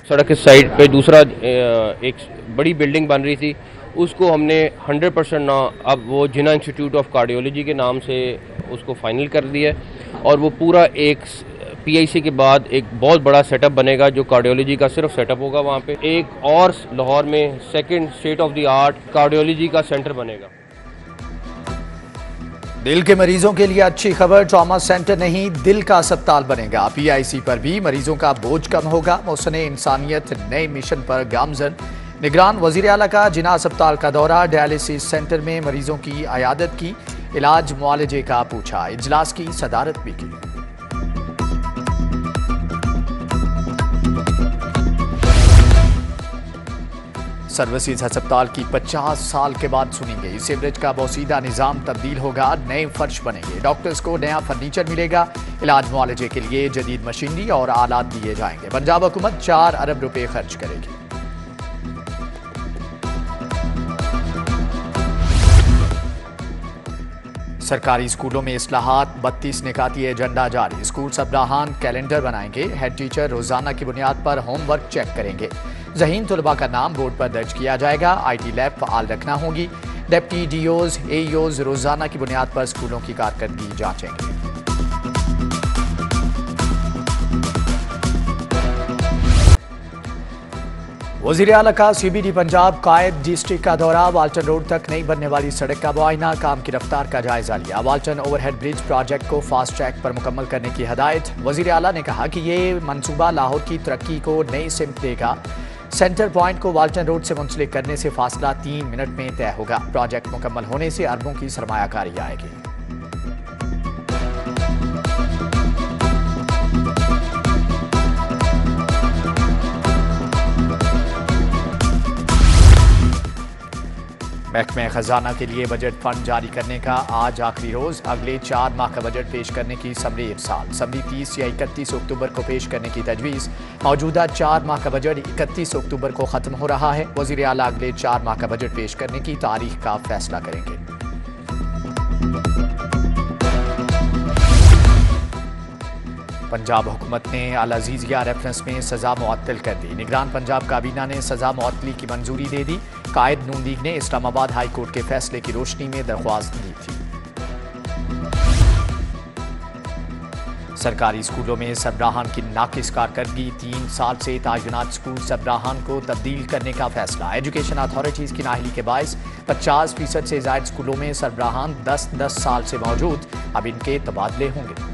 सड़क के साइड पे दूसरा एक बड़ी बिल्डिंग बन रही थी, उसको हमने 100% ना अब वो जिन्ना इंस्टीट्यूट ऑफ कार्डियोलॉजी के नाम से उसको फाइनल कर दिया है और वो पूरा एक पीआईसी के बाद एक बहुत बड़ा सेटअप बनेगा जो कार्डियोलॉजी का सिर्फ सेटअप होगा वहाँ पे। एक और लाहौर में second state of the art cardiology का सेंटर बनेगा। दिल के मरीजों के लिए अच्छी खबर, ट्रॉमा सेंटर नहीं दिल का अस्पताल बनेगा। पीआईसी पर भी मरीजों का बोझ कम होगा। मोहसिने इंसानियत नए मिशन पर गामजन। निगरान वजीर आला का जिन्ना अस्पताल का दौरा, डायलिसिस सेंटर में मरीजों की अयादत की, इलाज मुआलजे का पूछा, इजलास की सदारत भी की। सर्विसेज अस्पताल की 50 साल के बाद सुनी गई सीवरेज का बोसीदा निजाम तब्दील होगा, नए फर्श बनेंगे, डॉक्टर्स को नया फर्नीचर मिलेगा, इलाज मुआलजे के लिए जदीद मशीनरी और आलात दिए जाएंगे। पंजाब हुकूमत 4 अरब रुपए खर्च करेगी। सरकारी स्कूलों में इस्लाहात, 32 निकाती एजेंडा जारी। स्कूल सबराहान कैलेंडर बनाएंगे, हेड टीचर रोजाना की बुनियाद पर होमवर्क चेक करेंगे। ज़हीन तुलबा का नाम बोर्ड पर दर्ज किया जाएगा। आईटी लैब फाल रखना होगी। डिप्टी डीओज एईओज रोजाना की बुनियाद पर स्कूलों की कारकर्दगी जांचेंगे। वज़ीर आला का सीबीडी पंजाब कायद डिस्ट्रिक्ट का दौरा, वाल्टन रोड तक नई बनने वाली सड़क का मुआयना, काम की रफ्तार का जायजा लिया। वाल्टन ओवरहेड ब्रिज प्रोजेक्ट को फास्ट ट्रैक पर मुकम्मल करने की हदायत। वज़ीर आला ने कहा कि ये मंसूबा लाहौर की तरक्की को नई सिमत देगा। सेंटर पॉइंट को वाल्टन रोड से मुंसलिक करने से फासला 3 मिनट में तय होगा। प्रोजेक्ट मुकम्मल होने से अरबों की सरमायाकारी आएगी। महकमे खजाना के लिए बजट फंड जारी करने का आज आखिरी रोज। अगले 4 माह का बजट पेश करने की समरी इरसाल। समरी 30 या 31 अक्टूबर को पेश करने की तजवीज़। मौजूदा 4 माह का बजट 31 अक्टूबर को खत्म हो रहा है। वज़ीर आला अगले 4 माह का बजट पेश करने की तारीख का फैसला करेंगे। पंजाब हुकूमत ने अल अजीजिया रेफरेंस में सजा मुअत्तल कर दी। निगरान पंजाब काबीना ने सजा मुअत्तली की मंजूरी दे दी। कायद नून लीग ने इस्लामाबाद हाई कोर्ट के फैसले की रोशनी में दरख्वास्त दी थी। सरकारी स्कूलों में सबराहान की नाकिस कारकर्दगी, 3 साल से तायुनात स्कूल सबराहान को तब्दील करने का फैसला। एजुकेशन अथॉरिटीज की नाहली के बायस 50% से ज्यादा स्कूलों में सबराहान 10 साल से मौजूद, अब इनके तबादले होंगे।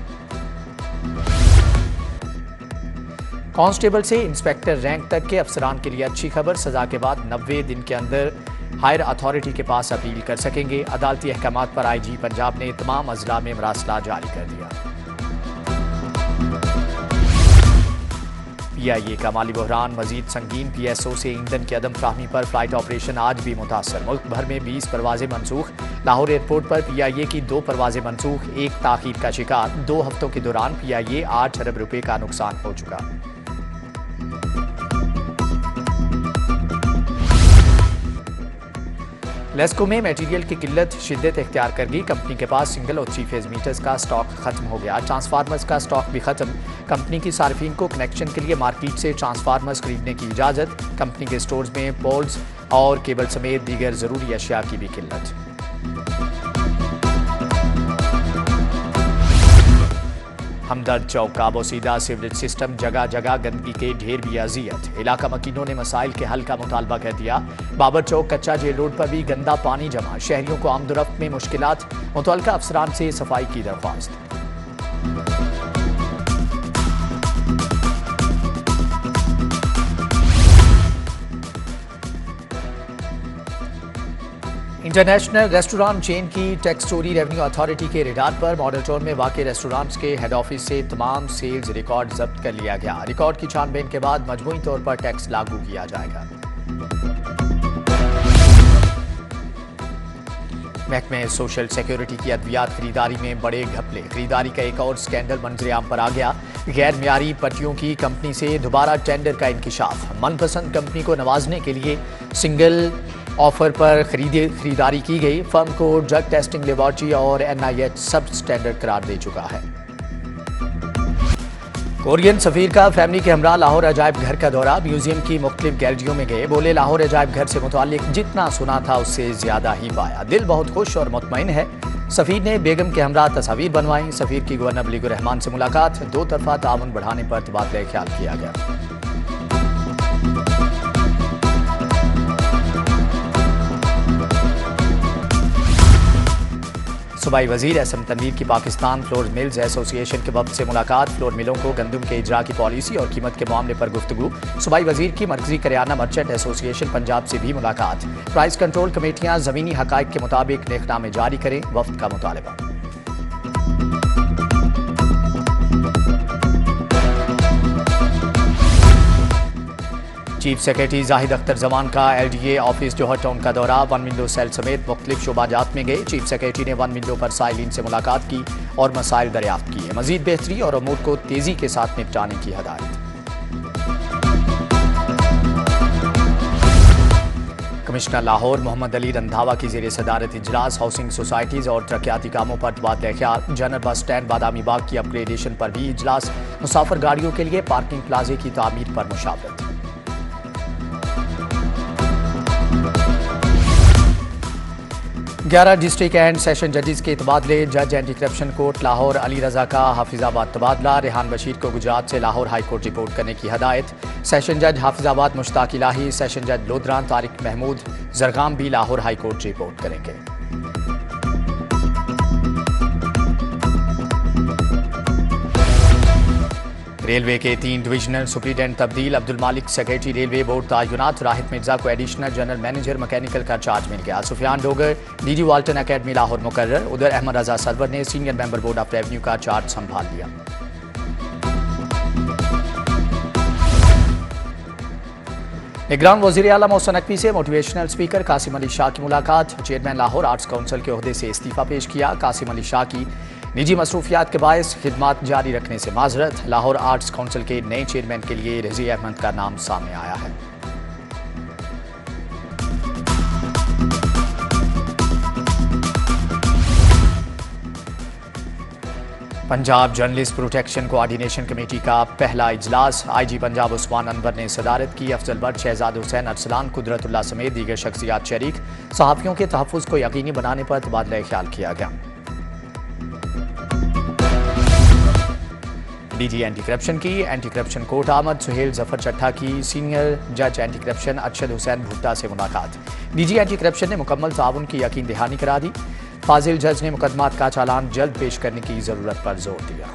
कांस्टेबल से इंस्पेक्टर रैंक तक के अफसरान के लिए अच्छी खबर, सजा के बाद 90 दिन के अंदर हायर अथॉरिटी के पास अपील कर सकेंगे। अदालती अहकामात पर आईजी पंजाब ने तमाम अजला में मरासला जारी कर दिया। पीआईए का माली बहरान मजीद संगीन, पीएसओ से ईंधन की अदम फ्राहमी पर फ्लाइट ऑपरेशन आज भी मुतासर। मुल्क भर में 20 परवाजें मनसूख। लाहौर एयरपोर्ट पर पीआईए की 2 परवाजें मनसूख, 1 ताखीर का शिकार। 2 हफ्तों के दौरान पीआईए 8 अरब रुपए का नुकसान हो चुका। लेस्को में मटेरियल की किल्लत शिद्दत इख्तियार कर गई। कंपनी के पास सिंगल और 3 फेज मीटर्स का स्टॉक खत्म हो गया। ट्रांसफार्मर्स का स्टॉक भी खत्म। कंपनी की सार्फिन को कनेक्शन के लिए मार्केट से ट्रांसफार्मर्स खरीदने की इजाजत। कंपनी के स्टोर्स में पोल्स और केबल समेत दीगर जरूरी अशिया की भी किल्लत। हमदर्द चौक का बोसीदा सीवरेज सिस्टम, जगह जगह गंदगी के ढेर भी अजियत। इलाका मकीनों ने मसाइल के हल का मुतालबा कर दिया। बाबर चौक कच्चा जेल रोड पर भी गंदा पानी जमा, शहरियों को आमदोरफ्त में मुश्किलात। मुतल्लिका अफसरान से सफाई की दरख्वास्त। इंटरनेशनल रेस्टोरेंट चेन की टैक्स चोरी रेवेन्यू अथॉरिटी के रिडार पर। मॉडल टाउन में वाक़े रेस्टोरेंट्स के हेड ऑफिस से तमाम सेल्स रिकॉर्ड जब्त कर लिया गया। रिकॉर्ड की छानबीन के बाद मजमूई तौर पर टैक्स लागू किया जाएगा। महकमे सोशल सिक्योरिटी की अद्वियात खरीदारी में बड़े घपले। खरीदारी का एक और स्कैंडल मंजरेआम पर आ गया। गैर मियारी पट्टियों की कंपनी से दोबारा टेंडर का इंकिशाफ। मनपसंद कंपनी को नवाजने के लिए सिंगल ऑफर पर खरीदारी की गई। फर्म को ड्रग टेस्टिंग लेबॉर्ट्री और NIH सब स्टैंडर्ड करार दे चुका है। कोरियन सफीर का फैमिली के हमरा लाहौर अजायब घर का दौरा। म्यूजियम की मुख्तलिफ गैलरियों में गए। बोले लाहौर अजायब घर से मुताल्लिक जितना सुना था उससे ज्यादा ही पाया। दिल बहुत खुश और मुतमईन है। सफीर ने बेगम के हमरा तस्वीर बनवाई। सफीर की गवर्नर मलिकुर रहमान से मुलाकात। दो तरफा ताउन बढ़ाने पर तबादला ख्याल किया गया। सूबाई वजीर एसएम तनवीर की पाकिस्तान फ्लोर मिल्स एसोसिएशन के वफद से मुलाकात। फ्लोर मिलों को गंदम के इजरा की पॉलिसी और कीमत के मामले पर गुफ्तगू। सूबाई वजीर की मरकजी करियाना मर्चेंट एसोसिएशन पंजाब से भी मुलाकात। प्राइस कंट्रोल कमेटियां ज़मीनी हकाइक के मुताबिक नेकनामे जारी करें, वफद का मुतालबा। चीफ सेक्रेटरी जाहिद अख्तर जमान का एलडीए ऑफिस जौहर टाउन का दौरा। वन विंडो सेल समेत मुख्तलिफ शोबाजात में गए। चीफ सेक्रेटरी ने वन विंडो पर साइलिन से मुलाकात की और मसाइल दरियाफ्त किए। मजीद बेहतरी और अमूर को तेजी के साथ निपटाने की हदायत। कमिश्नर लाहौर मोहम्मद अली रंधावा की ज़ेर सदारत इजलास हाउसिंग सोसाइटीज़ और तरक्याती कामों पर तबादला ख्याल। General bus stand Badami Bagh की अपग्रेडेशन पर भी इजलास। मुसाफिर गाड़ियों के लिए पार्किंग प्लाजे की तामीर पर मुशावरत। ग्यारह डिस्ट्रिक्ट एंड सेशन जजेस के तबादले। जज anti corruption court Lahore Ali Raza का हाफिजाबाद तबादला। रेहान बशीर को गुजरात से लाहौर हाई कोर्ट रिपोर्ट करने की हदायत। सेशन जज हाफिजाबाद मुश्ताक इलाही, सेशन जज लोधरान तारिक महमूद जरगाम भी लाहौर हाई कोर्ट रिपोर्ट करेंगे। रेलवे के 3 डिविजनल सुप्रीडेंट तब्दील। Abdul Malik secretary railway board तयनात। राहित मिर्जा को एडिशनल जनरल मैनेजर मैकेनिकल का चार्ज मिल गया। Sufiyan Dogar DG Walton academy Lahore मुकर्रर। उधर अहमद रजा सरवर ने senior member board of revenue का चार्ज संभाल लिया। निगरान वज़ीर आला मोहसिन नकवी से मोटिवेशनल स्पीकर कासिम अली शाह की मुलाकात। चेयरमैन लाहौर आर्ट्स काउंसिल के ओहदे से इस्तीफा पेश किया। कासिम अली शाह की निजी मसरूफियात के बायस खिदमात जारी रखने से माजरत। लाहौर आर्ट्स काउंसिल के नए चेयरमैन के लिए रज़ी अहमद का नाम सामने आया है। Punjab journalist protection coordination committee का पहला इजलास। आईजी पंजाब उस्मान अनवर ने सदारत की। अफजल बट, शहजाद हुसैन अरसलान, कुदरतुल्लाह समेत दीगर शख्सियात शरीक। सहाफ़ियों के तहफ़्फ़ुज़ को यकीनी बनाने पर तबादला ख्याल किया गया। डीजी एंटी करप्शन की एंटी करप्शन कोर्ट आमद। सुहेल जफर चट्टा की सीनियर जज एंटी करप्शन अरशद हुसैन भुट्टा से मुलाकात। डीजी एंटी करप्शन ने मुकम्मल ताउन की यकीन दहानी करा दी। फाजिल जज ने मुकदमात का चालान जल्द पेश करने की जरूरत पर जोर दिया।